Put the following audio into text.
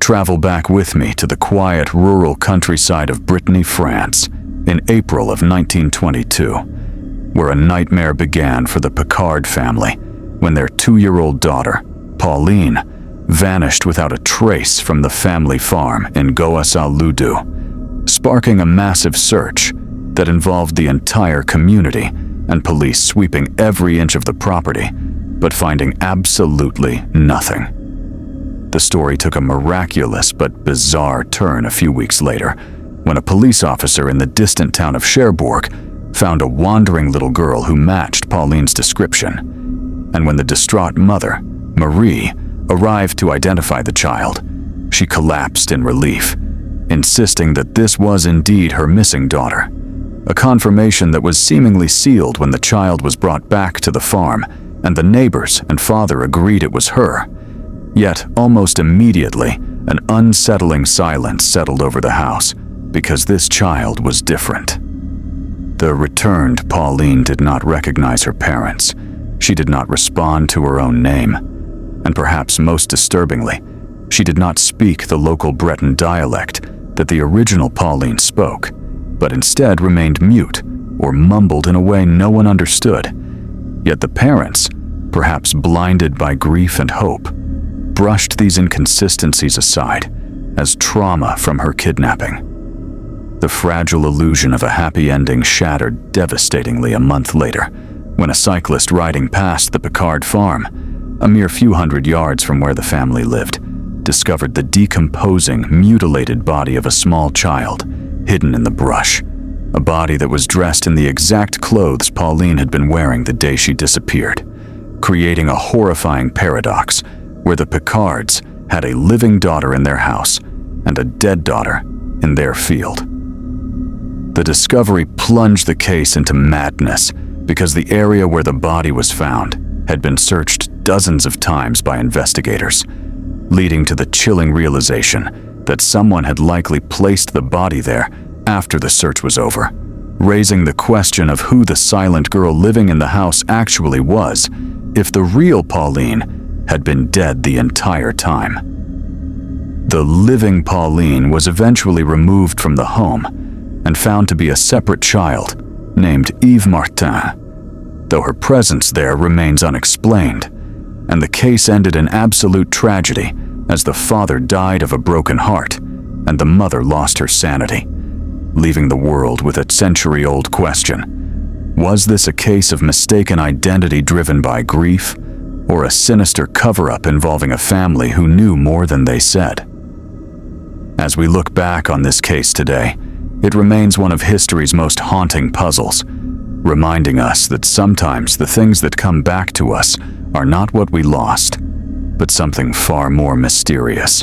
travel back with me to the quiet rural countryside of Brittany, France, in April of 1922, where a nightmare began for the Picard family when their 2-year-old daughter, Pauline, vanished without a trace from the family farm in Goa-Saludu, sparking a massive search that involved the entire community and police sweeping every inch of the property, but finding absolutely nothing. The story took a miraculous but bizarre turn a few weeks later when a police officer in the distant town of Cherbourg found a wandering little girl who matched Pauline's description. And when the distraught mother, Marie, arrived to identify the child, she collapsed in relief, insisting that this was indeed her missing daughter, a confirmation that was seemingly sealed when the child was brought back to the farm and the neighbors and father agreed it was her. Yet, almost immediately, an unsettling silence settled over the house because this child was different. The returned Pauline did not recognize her parents. She did not respond to her own name. And perhaps most disturbingly, she did not speak the local Breton dialect that the original Pauline spoke, but instead remained mute or mumbled in a way no one understood. Yet the parents, perhaps blinded by grief and hope, brushed these inconsistencies aside as trauma from her kidnapping. The fragile illusion of a happy ending shattered devastatingly a month later when a cyclist riding past the Picard farm, a mere few hundred yards from where the family lived, discovered the decomposing, mutilated body of a small child hidden in the brush, a body that was dressed in the exact clothes Pauline had been wearing the day she disappeared, creating a horrifying paradox where the Picards had a living daughter in their house and a dead daughter in their field. The discovery plunged the case into madness because the area where the body was found had been searched dozens of times by investigators, leading to the chilling realization that someone had likely placed the body there after the search was over, raising the question of who the silent girl living in the house actually was, if the real Pauline had been dead the entire time. The living Pauline was eventually removed from the home and found to be a separate child named Yves Martin, though her presence there remains unexplained, and the case ended in absolute tragedy as the father died of a broken heart and the mother lost her sanity, leaving the world with a century-old question: was this a case of mistaken identity driven by grief, or a sinister cover-up involving a family who knew more than they said? As we look back on this case today, it remains one of history's most haunting puzzles, reminding us that sometimes the things that come back to us are not what we lost, but something far more mysterious.